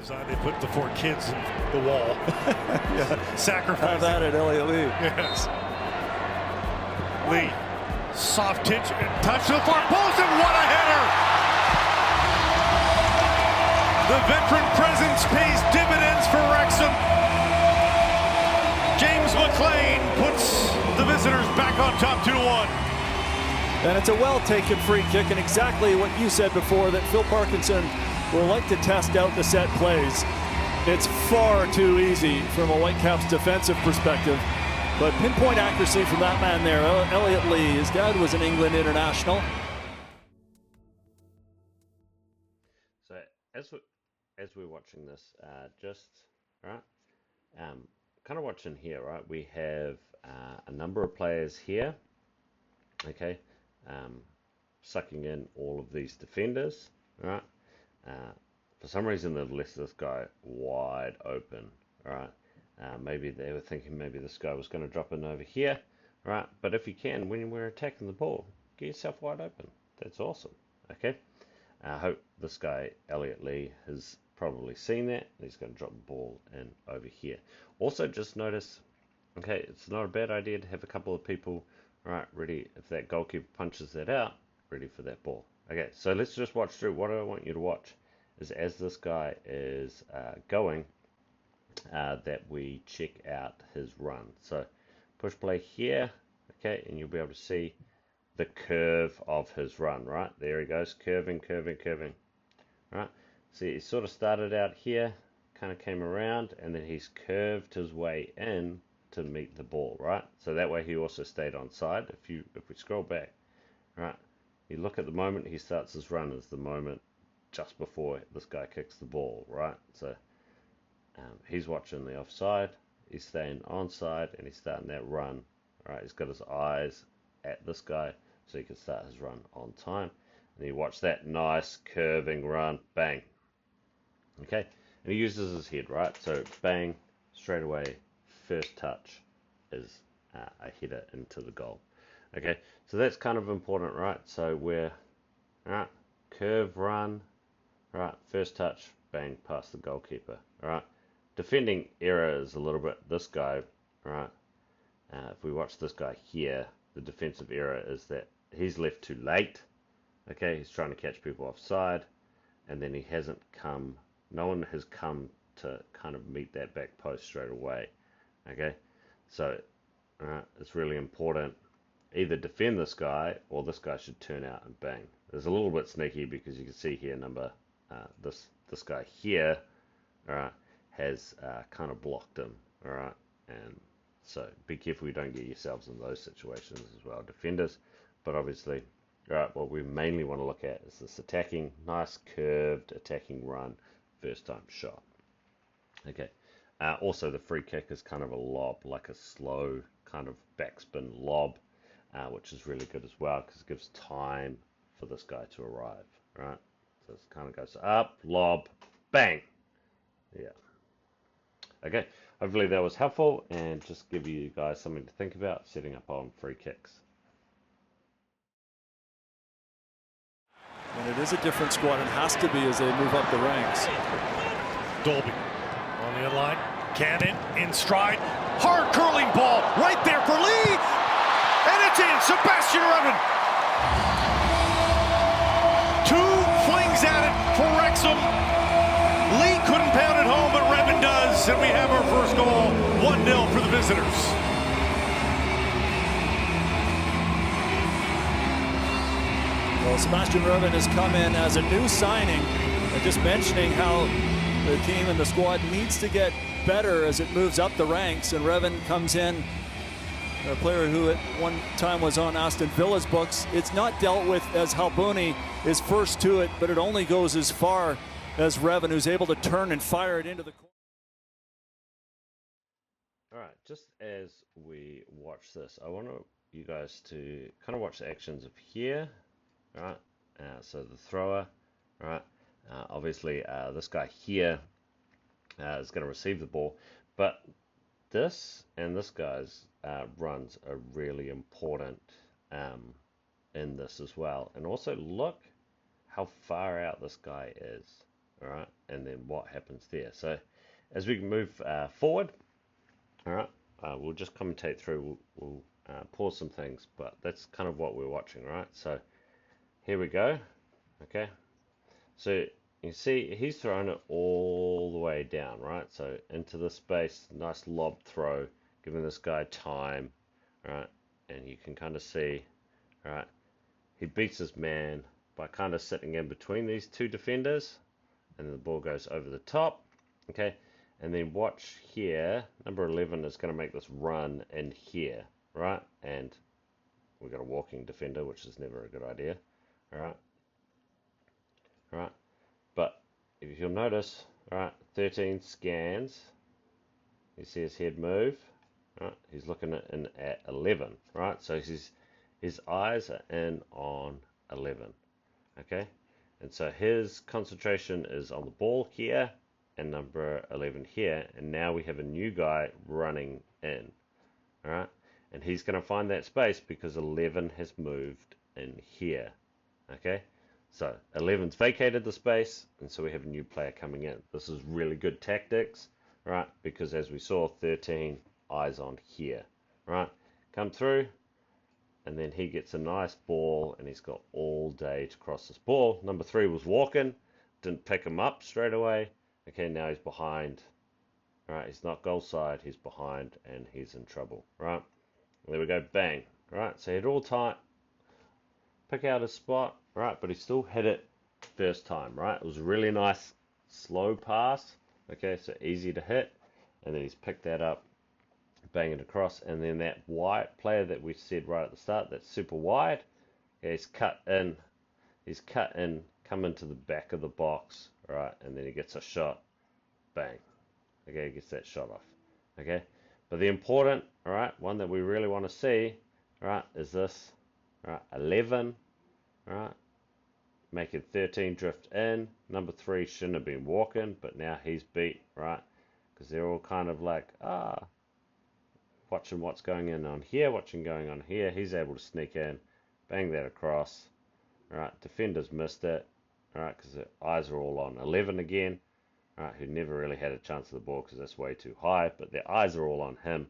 Design, they put the 4 kids in the wall. Yeah. Sacrifice. Have that at Elliott Lee. Yes. Lee, soft touch to the far post, and what a header! The veteran presence pays dividends for Wrexham. James McLean puts the visitors back on top 2-1. And it's a well-taken free kick, and exactly what you said before, that Phil Parkinson will like to test out the set plays. It's far too easy from a Whitecaps defensive perspective, but pinpoint accuracy from that man there, Elliott Lee. His dad was an England international. So as we're watching this, kind of watching here, right? We have a number of players here, okay, sucking in all of these defenders, right? For some reason they've left this guy wide open, right? Maybe they were thinking maybe this guy was going to drop in over here, right? But if you can, when we're attacking the ball, get yourself wide open. That's awesome, okay? I hope this guy, Elliott Lee, has probably seen that. He's going to drop the ball in over here. Also, just notice, okay, it's not a bad idea to have a couple of people, right, ready, if that goalkeeper punches that out, ready for that ball. Okay, so let's just watch through. What I want you to watch is as this guy is going, that we check out his run. So push play here, okay, and you'll be able to see the curve of his run, right? There he goes, curving, curving, curving, right? See, he sort of started out here, kind of came around, and then he's curved his way in to meet the ball, right? So that way he also stayed on side. If we scroll back, right, you look at the moment he starts his run is the moment just before this guy kicks the ball, right? So he's watching the offside, he's staying onside, and he's starting that run, right? He's got his eyes at this guy so he can start his run on time. And you watch that nice curving run, bang. Okay, and he uses his head, right? So bang, straight away, first touch is a header into the goal. Okay, so that's kind of important, right? So we're, right, curve run, right, first touch, bang, past the goalkeeper, right? Defending error is a little bit this guy, right? If we watch this guy here, the defensive error is that he's left too late. Okay, he's trying to catch people offside, and then he hasn't come, no one has come to kind of meet that back post straight away. Okay, so it's really important. Either defend this guy, or this guy should turn out and bang. It's a little bit sneaky because you can see here this guy here, all right, has kind of blocked him, all right, and so be careful you don't get yourselves in those situations as well, defenders. But obviously, all right, what we mainly want to look at is this attacking, nice curved attacking run, first time shot. Okay. Also, the free kick is kind of a lob, like a slow kind of backspin lob, which is really good as well because it gives time for this guy to arrive, right? So it kind of goes up, lob, bang. Yeah. Okay. Hopefully that was helpful and just give you guys something to think about setting up on free kicks. And it is a different squad and has to be as they move up the ranks. Dolby on the line. Cannon in stride. Hard curling ball right there for Lee. And it's in. Sebastian Reven. 2 flings at it for Wrexham. Lee couldn't pound it home, but Reven does. And we have our first goal. 1-0 for the visitors. Well, Sebastian Reven has come in as a new signing. Just mentioning how the team and the squad needs to get better as it moves up the ranks, and Reven comes in, a player who at one time was on Aston Villa's books. It's not dealt with as Halbuni is first to it, but it only goes as far as Reven, who's able to turn and fire it into the corner. All right, just as we watch this, I want you guys to kind of watch the actions of here, right? So the thrower, right? Obviously, this guy here is going to receive the ball, but this and this guy's runs are really important in this as well. And also look how far out this guy is, all right, and then what happens there. So as we move forward, all right, we'll just commentate through. We'll pause some things, but that's kind of what we're watching, right? So here we go. Okay, so you see he's thrown it all the way down, right? So into the space, nice lob throw, giving this guy time, right? And you can kind of see, right, he beats his man by kind of sitting in between these two defenders, and the ball goes over the top, okay? And then watch here, number 11 is going to make this run in here, right? And we've got a walking defender, which is never a good idea, all right? All right, but if you'll notice, all right, 13 scans, you see his head move, right? He's looking at 11, right? So his eyes are in on 11, okay? And so his concentration is on the ball here and number 11 here, and now we have a new guy running in, all right? And he's going to find that space because 11 has moved in here, okay? So 11's vacated the space, and so we have a new player coming in. This is really good tactics, right? Because as we saw, 13 eyes on here, right? Come through, and then he gets a nice ball, and he's got all day to cross this ball. Number 3 was walking, didn't pick him up straight away. Okay, now he's behind. Right, he's not goal side, he's behind, and he's in trouble. Right, there we go, bang. Right, so he had all tight, pick out his spot. Right, but he still hit it first time. Right, it was a really nice slow pass. Okay, so easy to hit, and then he's picked that up, bang it across, and then that wide player that we said right at the start, that's super wide, okay, he's cut in, come into the back of the box, right, and then he gets a shot, bang, okay, he gets that shot off, okay, but the important, all right, one that we really want to see, right, is this, right, 11, right, making 13 drift in, number 3 shouldn't have been walking, but now he's beat, right, because they're all kind of like, watching what's going on here, he's able to sneak in, bang that across, right, defenders missed it, right, because their eyes are all on 11 again, right, who never really had a chance of the ball because that's way too high, but their eyes are all on him,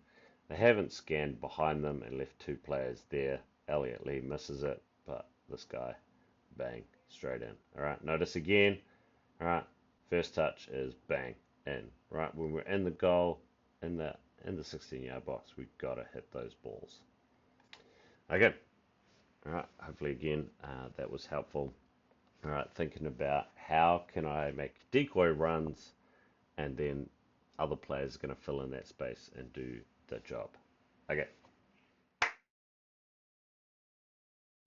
they haven't scanned behind them and left 2 players there. Elliot Lee misses it, but this guy, bang, straight in, alright, notice again, alright, first touch is bang, in, right, when we're in the goal, in the 16-yard box, we've got to hit those balls. Okay, all right, hopefully again that was helpful. All right, thinking about how can I make decoy runs, and then other players are going to fill in that space and do the job. Okay.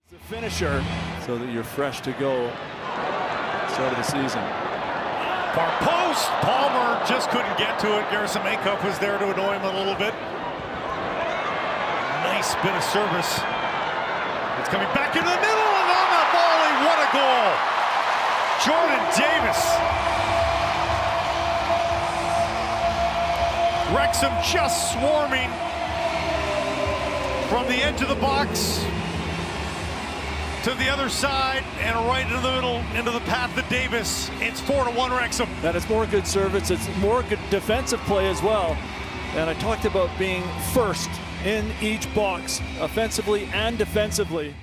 It's a finisher so that you're fresh to go start of the season. Far post, Palmer just couldn't get to it. Garrison Makeup was there to annoy him a little bit. Nice bit of service. It's coming back into the middle, and on that volley, what a goal! Jordan Davis. Wrexham just swarming from the edge of the box to the other side and right into the middle, into the path of Davis. It's 4-1 Wrexham. And it's more good service. It's more good defensive play as well. And I talked about being first in each box, offensively and defensively.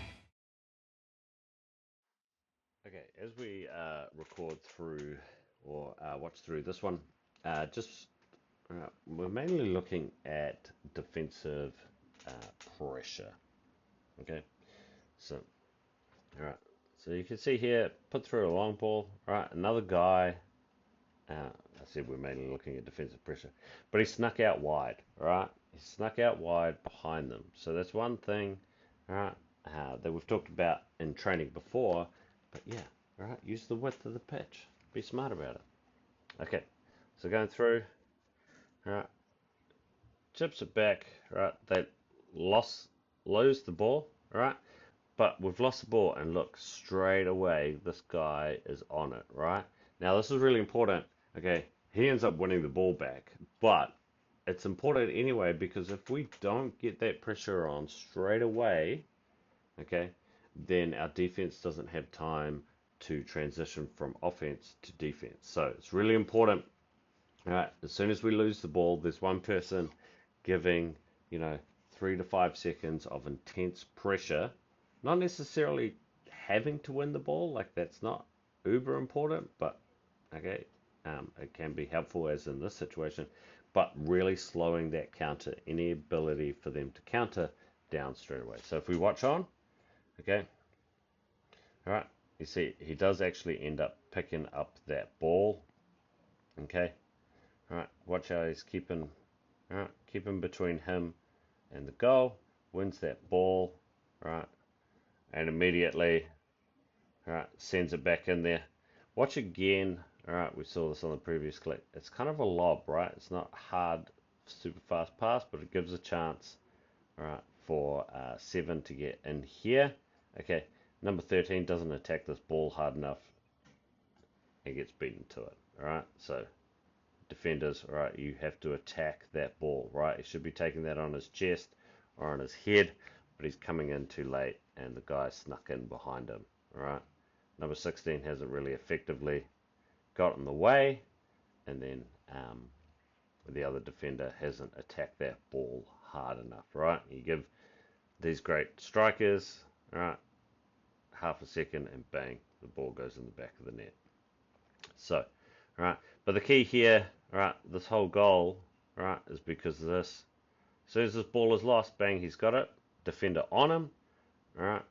Okay, as we record through or watch through this one, we're mainly looking at defensive pressure. Okay, so. All right, so you can see here, put through a long ball. All right, another guy. I said we're mainly looking at defensive pressure, but he snuck out wide. All right, he snuck out wide behind them. So that's one thing, all right, that we've talked about in training before. But yeah, all right, use the width of the pitch. Be smart about it. Okay, so going through. All right, chips it back. All right, they lose the ball. All right. But we've lost the ball, and look, straight away, this guy is on it, right? Now, this is really important. Okay, he ends up winning the ball back, but it's important anyway, because if we don't get that pressure on straight away, okay, then our defense doesn't have time to transition from offense to defense. So it's really important. All right, as soon as we lose the ball, there's one person giving, 3 to 5 seconds of intense pressure, not necessarily having to win the ball, like that's not uber important, but okay, it can be helpful as in this situation, but really slowing that counter, any ability for them to counter down straight away. So if we watch on, okay, all right, you see he does actually end up picking up that ball, okay, all right, watch how he's keeping between him and the goal, wins that ball, right, and immediately, all right, sends it back in there. Watch again. All right, we saw this on the previous clip. It's kind of a lob, right? It's not hard, super fast pass, but it gives a chance, all right, for 7 to get in here. Okay, number 13 doesn't attack this ball hard enough. He gets beaten to it. All right, so defenders, all right, you have to attack that ball, right? He should be taking that on his chest or on his head, but he's coming in too late, and the guy snuck in behind him. All right, number 16 hasn't really effectively got in the way, and then the other defender hasn't attacked that ball hard enough, right? You give these great strikers, all right, half a second, and bang, the ball goes in the back of the net. So, all right, but the key here, all right, this whole goal, all right, is because of this. As soon as this ball is lost, bang, he's got it. Defender on him, all right,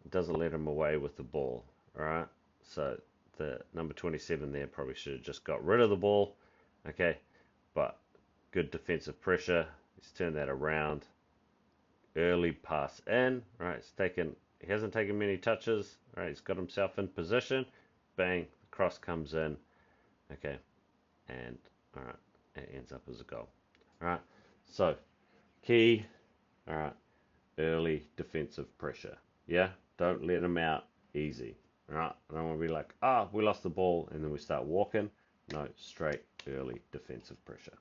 doesn't let him away with the ball, all right. So the number 27 there probably should have just got rid of the ball, okay, but good defensive pressure. He's turned that around. Early pass in, right? He hasn't taken many touches, right? He's got himself in position. Bang, the cross comes in, okay, and all right, it ends up as a goal. All right, so key, all right, early defensive pressure. Yeah, don't let him out easy. All right, I don't want to be like, we lost the ball, and then we start walking. No, straight early defensive pressure.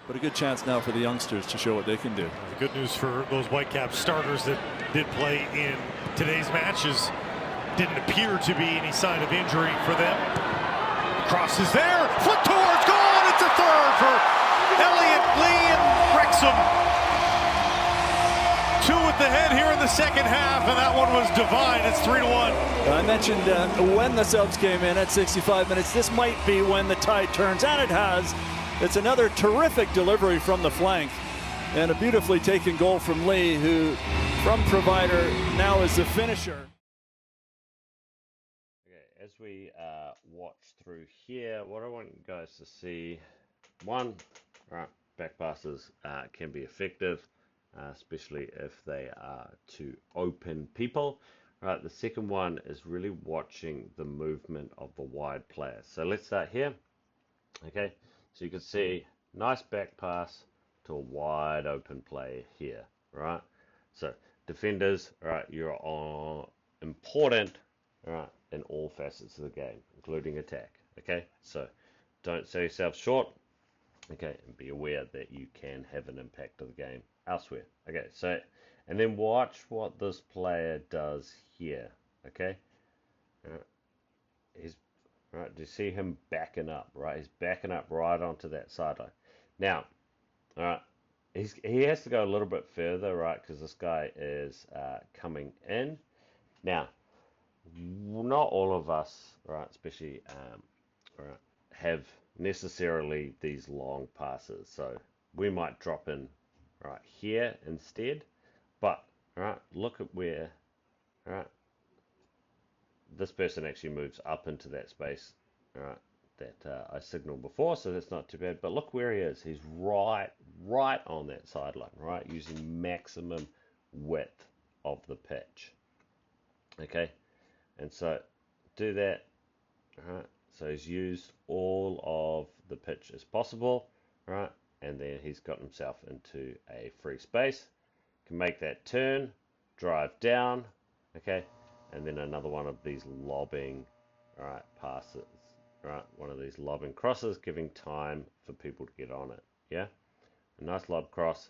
But a good chance now for the youngsters to show what they can do. The good news for those Whitecaps starters that did play in today's matches, didn't appear to be any sign of injury for them. Cross is there, foot towards goal, and it's a third for Elliott Lee and Wrexham. 2 at the head here in the second half, and that one was divine. It's 3-1. I mentioned when the subs came in at 65 minutes, this might be when the tide turns, and it has. It's another terrific delivery from the flank, and a beautifully taken goal from Lee, who, from provider, now is the finisher. Okay, as we watch through here, what I want you guys to see, one, right, back passes can be effective, especially if they are to open people. Right, the second one is really watching the movement of the wide players. So let's start here. Okay, so you can see nice back pass to a wide open player here, right? So defenders, right, you're on important, right, in all facets of the game, including attack. Okay, so don't sell yourself short. Okay, and be aware that you can have an impact of the game elsewhere. Okay, so, and then watch what this player does here. Okay, he's right. Do you see him backing up? Right, he's backing up right onto that sideline. Now, all right, he has to go a little bit further, right, because this guy is coming in. Now, not all of us, right, especially right, have necessarily these long passes, so we might drop in right here instead. But right, look at where right this person actually moves up into that space, right, that I signaled before, so that's not too bad. But look where he is. He's right on that sideline, right, using maximum width of the pitch. Okay, and so do that. Right, so he's used all of the pitch as possible, right, and then he's got himself into a free space. Can make that turn, drive down, okay, and then another one of these lobbing, right, passes, right, one of these lobbing crosses, giving time for people to get on it. Yeah, a nice lob cross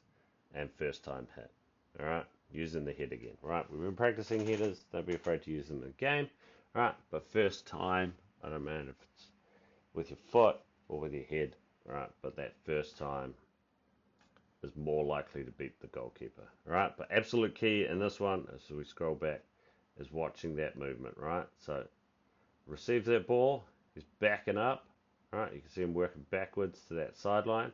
and first time hit. All right, using the head again, right? We've been practicing headers. Don't be afraid to use them in the game, right? But first time, I don't know if it's with your foot or with your head, right? But that first time is more likely to beat the goalkeeper, right? But absolute key in this one, as we scroll back, is watching that movement, right? So receives that ball, he's backing up, right? You can see him working backwards to that sideline,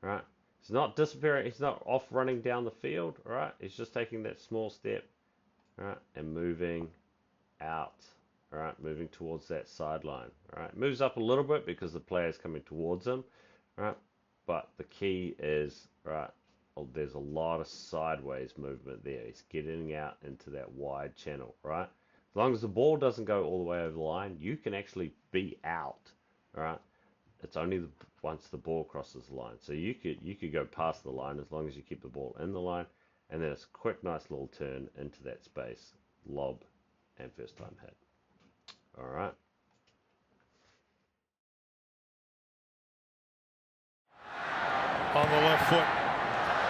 right? He's not disappearing, he's not off running down the field, right? He's just taking that small step, right? And moving out, right? Moving towards that sideline, right? Moves up a little bit because the player's coming towards him, right? But the key is, right, there's a lot of sideways movement there. He's getting out into that wide channel, right? As long as the ball doesn't go all the way over the line, you can actually be out, right? It's only once the ball crosses the line. So you could go past the line as long as you keep the ball in the line, and then it's a quick, nice little turn into that space, lob, and first time hit. All right. On the left foot,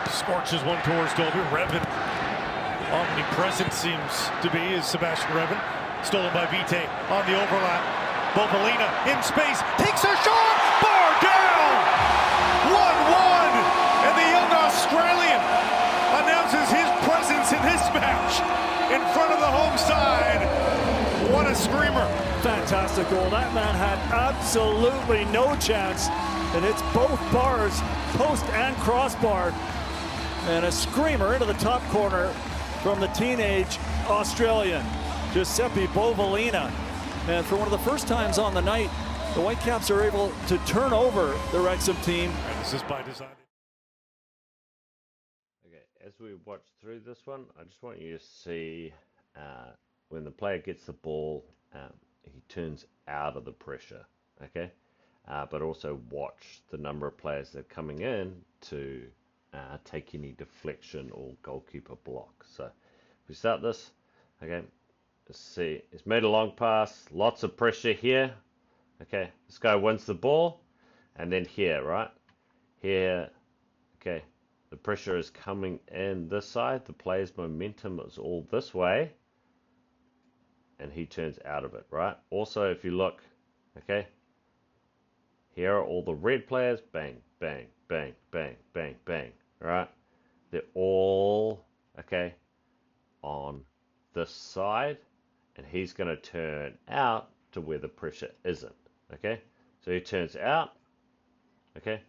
scorches one towards Dolby. Revan, omnipresent seems to be, is Sebastian Revan. Stolen by Vite on the overlap. Bovalina in space, takes a shot, bar down! 1-1, and the young Australian announces his presence in this match in front of the home side. What a screamer. Fantastic goal. That man had absolutely no chance. And it's both bars, post and crossbar. And a screamer into the top corner from the teenage Australian, Giuseppe Bovalina. And for one of the first times on the night, the Whitecaps are able to turn over the Wrexham team. And this is by design. Okay, as we watch through this one, I just want you to see when the player gets the ball, he turns out of the pressure, okay? But also watch the number of players that are coming in to take any deflection or goalkeeper block. So if we start this, okay, let's see, it's made a long pass, lots of pressure here, okay, this guy wins the ball, and then here, right, here, okay, the pressure is coming in this side, the player's momentum is all this way, and he turns out of it, right? Also, if you look, okay, here are all the red players, bang, bang, bang, bang, bang, bang, right? They're all, okay, on this side, and he's going to turn out to where the pressure isn't, okay? So he turns out, okay,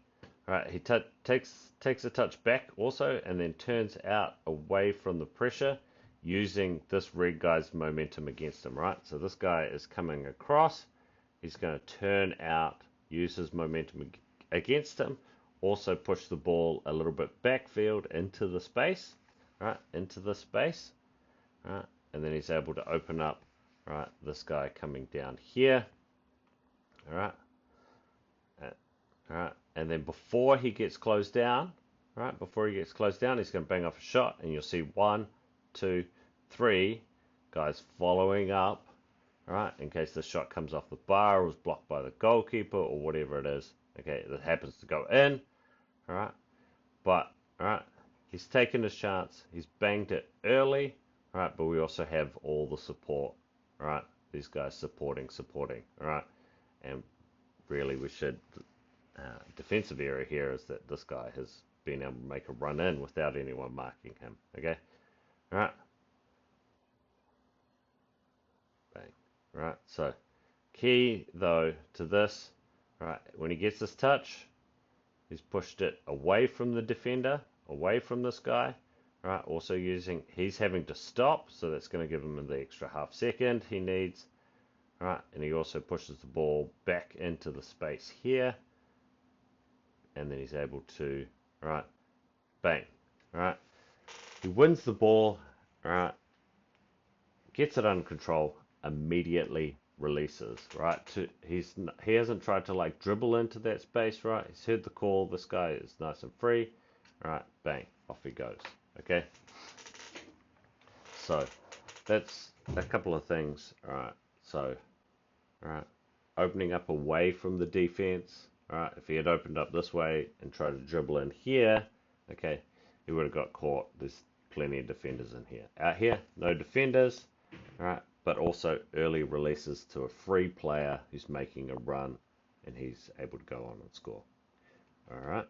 right, he takes a touch back also, and then turns out away from the pressure using this red guy's momentum against him, right? So this guy is coming across, he's going to turn out, use his momentum against him, also push the ball a little bit backfield into the space, right, into the space, right, and then he's able to open up, right, this guy coming down here, all right, and then before he gets closed down, right, he's going to bang off a shot, and you'll see 1, 2, 3 guys following up, right, in case the shot comes off the bar or was blocked by the goalkeeper or whatever it is, okay, that happens to go in, all right, but, all right, he's taken his chance, he's banged it early, right, but we also have all the support, right, these guys supporting, all right, and really we should, defensive area here is that this guy has been able to make a run in without anyone marking him, okay, all right, bang, right, so key though to this, right, when he gets this touch, he's pushed it away from the defender, away from this guy, right, also he's having to stop, so that's going to give him the extra half second he needs, right, and he also pushes the ball back into the space here, and then he's able to, right, bang, right, he wins the ball, right, gets it under control, immediately releases, right, he hasn't tried to like dribble into that space, right, he's heard the call, this guy is nice and free, right, bang, off he goes, okay, so that's a couple of things, right, so, right, opening up away from the defense, right, if he had opened up this way and tried to dribble in here, okay, he would have got caught, there's plenty of defenders in here. Out here, no defenders, all right, but also early releases to a free player who's making a run and he's able to go on and score. All right.